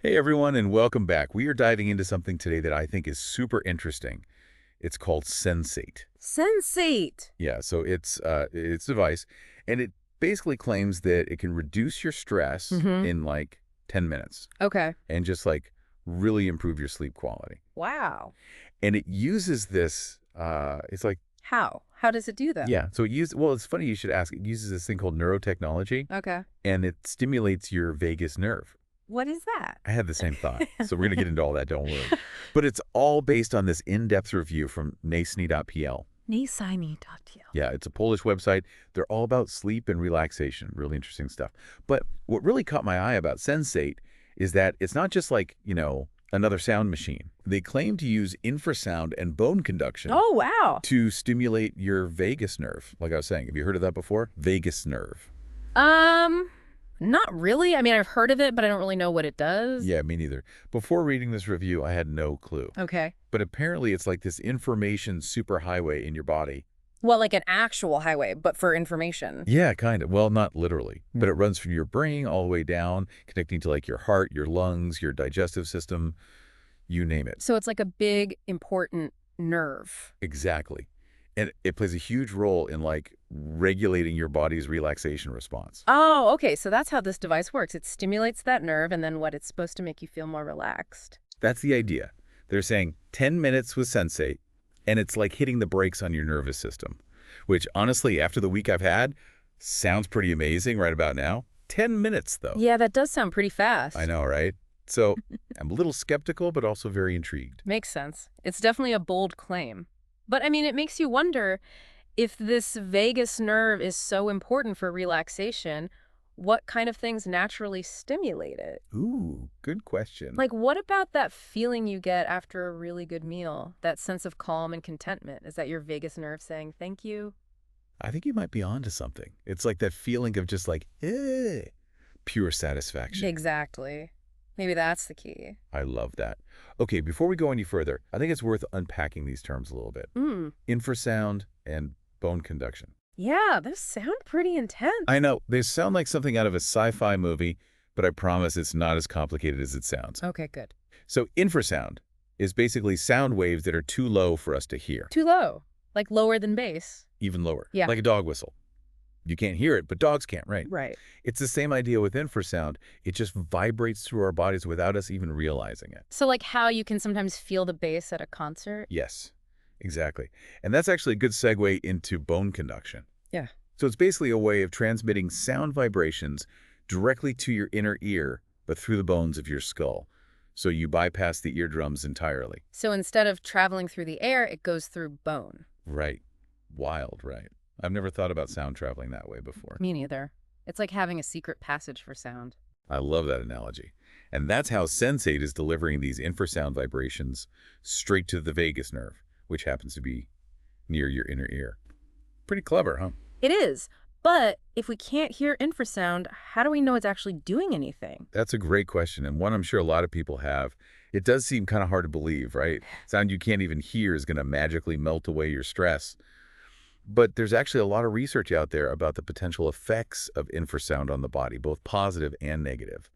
Hey everyone, and welcome back. We are diving into something today that I think is super interesting. It's called Sensate. Sensate. Yeah, so it's a device, and it basically claims that it can reduce your stress Mm-hmm. in like 10 minutes Okay. and just like really improve your sleep quality. Wow. And it uses this it's like How? How does it do that? yeah, so well, it's funny you should ask. It uses this thing called neurotechnology, Okay. and it stimulates your vagus nerve. What is that? I had the same thought. So we're going to get into all that, don't worry. But it's all based on this in-depth review from Nasni.pl. Nisani.pl. Yeah, it's a Polish website. They're all about sleep and relaxation. Really interesting stuff. But what really caught my eye about Sensate is that it's not just like, another sound machine. They claim to use infrasound and bone conduction Oh, wow. to stimulate your vagus nerve. Like I was saying, have you heard of that before? Vagus nerve. Um, Not really. I mean, I've heard of it, but I don't really know what it does. Yeah, me neither. Before reading this review, I had no clue. Okay. But apparently it's like this information superhighway in your body. Well, like an actual highway, but for information. Yeah, kind of. Well, not literally, Hmm. but it runs from your brain all the way down, connecting to like your heart, your lungs, your digestive system, you name it. So it's like a big, important nerve. Exactly. And it plays a huge role in like regulating your body's relaxation response. Oh, okay. So that's how this device works. It stimulates that nerve, and then what? It's supposed to make you feel more relaxed. That's the idea. They're saying 10 minutes with Sensate, and it's like hitting the brakes on your nervous system, which honestly, after the week I've had, sounds pretty amazing right about now. 10 minutes, though. Yeah, that does sound pretty fast. I know, right? So I'm a little skeptical, but also very intrigued. Makes sense. It's definitely a bold claim. But I mean, it makes you wonder if this vagus nerve is so important for relaxation, what kind of things naturally stimulate it? Ooh, good question. Like, what about that feeling you get after a really good meal? That sense of calm and contentment? Is that your vagus nerve saying thank you? I think you might be onto something. It's like that feeling of just like, pure satisfaction. Exactly. Maybe that's the key. I love that. Okay, before we go any further, I think it's worth unpacking these terms a little bit. Hmm. Infrasound and bone conduction. Yeah, those sound pretty intense. I know, they sound like something out of a sci-fi movie, but I promise it's not as complicated as it sounds. Okay, good. So infrasound is basically sound waves that are too low for us to hear, Too low. Like lower than bass. even lower, Yeah. like a dog whistle. You can't hear it, but dogs can't, right? Right. It's the same idea with infrasound. It just vibrates through our bodies without us even realizing it. So like how you can sometimes feel the bass at a concert? Yes, exactly. And that's actually a good segue into bone conduction. Yeah. So it's basically a way of transmitting sound vibrations directly to your inner ear, but through the bones of your skull. So you bypass the eardrums entirely. So instead of traveling through the air, it goes through bone. Right. Wild, right? I've never thought about sound traveling that way before. Me neither. It's like having a secret passage for sound. I love that analogy. And that's how Sensate is delivering these infrasound vibrations straight to the vagus nerve, which happens to be near your inner ear. Pretty clever, huh? It is. But if we can't hear infrasound, how do we know it's actually doing anything? That's a great question, and one I'm sure a lot of people have. It does seem kind of hard to believe, right? Sound you can't even hear is going to magically melt away your stress. But there's actually a lot of research out there about the potential effects of infrasound on the body, both positive and negative.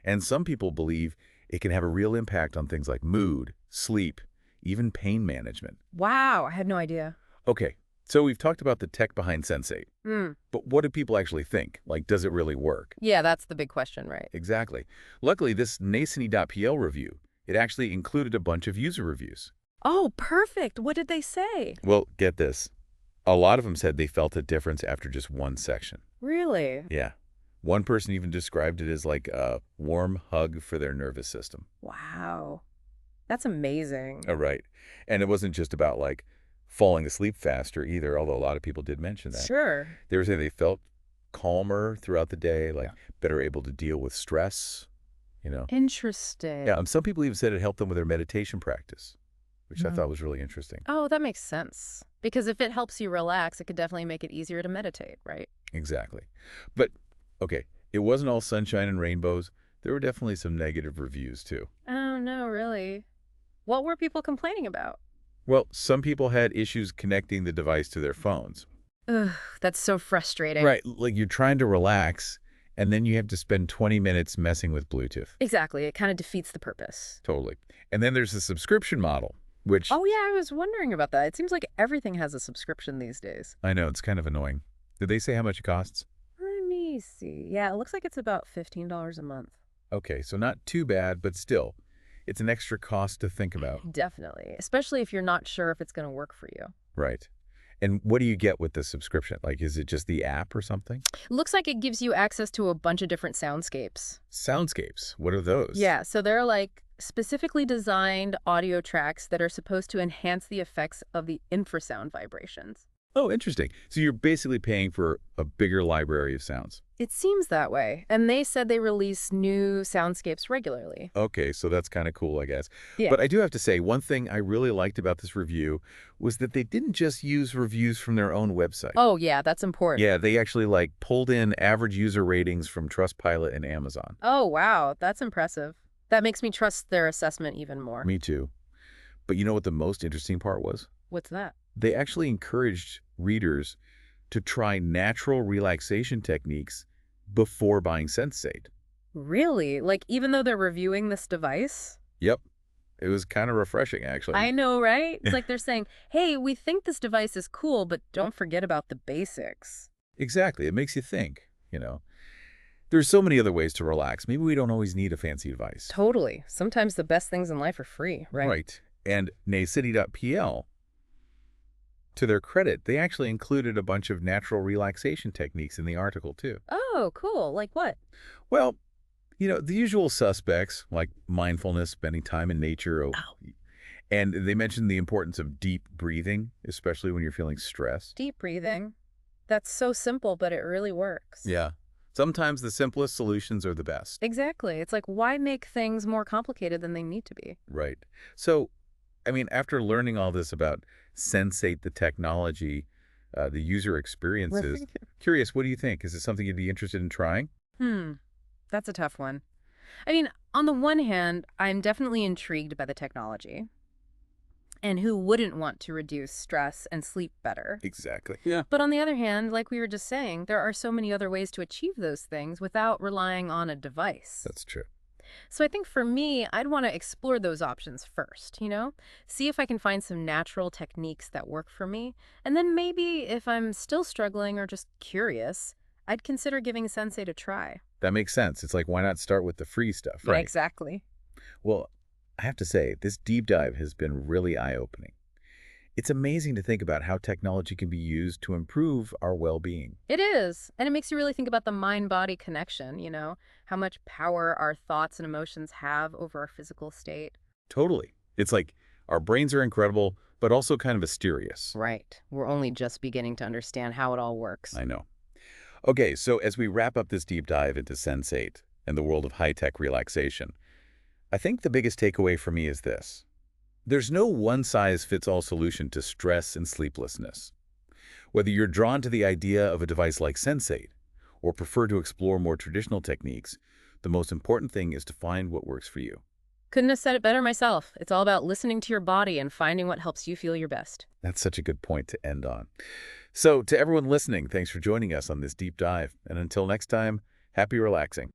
And some people believe it can have a real impact on things like mood, sleep, even pain management. Wow, I had no idea. Okay, so we've talked about the tech behind Sensate, Hmm. but what do people actually think? Like, does it really work? Yeah, that's the big question, right? Exactly. Luckily, this Nasani.pl review, it actually included a bunch of user reviews. Oh, perfect. What did they say? Well, get this. A lot of them said they felt a difference after just one section. Really? Yeah. One person even described it as like a warm hug for their nervous system. Wow. That's amazing. Oh, right. And it wasn't just about like falling asleep faster either, although a lot of people did mention that. Sure. They were saying they felt calmer throughout the day, like Yeah. better able to deal with stress. Interesting. Yeah, some people even said it helped them with their meditation practice, which I Hmm. thought was really interesting. Oh, that makes sense. Because if it helps you relax, it could definitely make it easier to meditate, right? Exactly. But, okay, it wasn't all sunshine and rainbows. There were definitely some negative reviews, too. Oh, no, really. What were people complaining about? Well, some people had issues connecting the device to their phones. Ugh, that's so frustrating. Right, like you're trying to relax, And then you have to spend 20 minutes messing with Bluetooth. Exactly. It kind of defeats the purpose. Totally. And then there's the subscription model, which Oh, yeah, I was wondering about that. It seems like everything has a subscription these days. I know it's kind of annoying. Did they say how much it costs? Let me see. Yeah, it looks like it's about $15 a month. Okay, so not too bad, but still, it's an extra cost to think about. Definitely. Especially if you're not sure if it's going to work for you. Right. And what do you get with the subscription? Like, is it just the app or something? Looks like it gives you access to a bunch of different soundscapes. Soundscapes. What are those? Yeah, so they're like specifically designed audio tracks that are supposed to enhance the effects of the infrasound vibrations. Oh, interesting. So you're basically paying for a bigger library of sounds. It seems that way. And they said they release new soundscapes regularly. Okay, so that's kind of cool, I guess. Yeah. But I do have to say, one thing I really liked about this review was that they didn't just use reviews from their own website. Oh, yeah, that's important. Yeah, they actually like pulled in average user ratings from Trustpilot and Amazon. Oh, wow, that's impressive. That makes me trust their assessment even more. Me too. But you know what the most interesting part was? What's that? They actually encouraged readers to try natural relaxation techniques before buying Sensate. Really? Like, even though they're reviewing this device? Yep. It was kind of refreshing, actually. I know, right? It's like they're saying, hey, we think this device is cool, but don't forget about the basics. Exactly. It makes you think, you know. There's so many other ways to relax. Maybe we don't always need a fancy device. Totally. Sometimes the best things in life are free, right? Right. And Nacity.pl, to their credit, they actually included a bunch of natural relaxation techniques in the article, too. Oh, cool. Like what? Well, you know, the usual suspects, like mindfulness, spending time in nature, and they mentioned the importance of deep breathing, especially when you're feeling stressed. Deep breathing. That's so simple, but it really works. Yeah. Sometimes the simplest solutions are the best. Exactly. It's like, why make things more complicated than they need to be? Right. So, I mean, after learning all this about Sensate, the technology, the user experiences, curious, what do you think? Is it something you'd be interested in trying? That's a tough one. I mean, on the one hand, I'm definitely intrigued by the technology. And who wouldn't want to reduce stress and sleep better? Exactly. Yeah. But on the other hand, like we were just saying, there are so many other ways to achieve those things without relying on a device. That's true. So I think for me, I'd want to explore those options first, see if I can find some natural techniques that work for me. And then maybe if I'm still struggling or just curious, I'd consider giving Sensate a try. That makes sense. It's like, why not start with the free stuff, Yeah, right? exactly. Well, I have to say, this deep dive has been really eye-opening. It's amazing to think about how technology can be used to improve our well-being. It is. And it makes you really think about the mind-body connection, how much power our thoughts and emotions have over our physical state. Totally. It's like our brains are incredible, but also kind of mysterious. Right. We're only just beginning to understand how it all works. I know. Okay, so as we wrap up this deep dive into Sensate and the world of high-tech relaxation, I think the biggest takeaway for me is this. There's no one-size-fits-all solution to stress and sleeplessness. Whether you're drawn to the idea of a device like Sensate or prefer to explore more traditional techniques, the most important thing is to find what works for you. Couldn't have said it better myself. It's all about listening to your body and finding what helps you feel your best. That's such a good point to end on. So to everyone listening, thanks for joining us on this deep dive. And until next time, happy relaxing.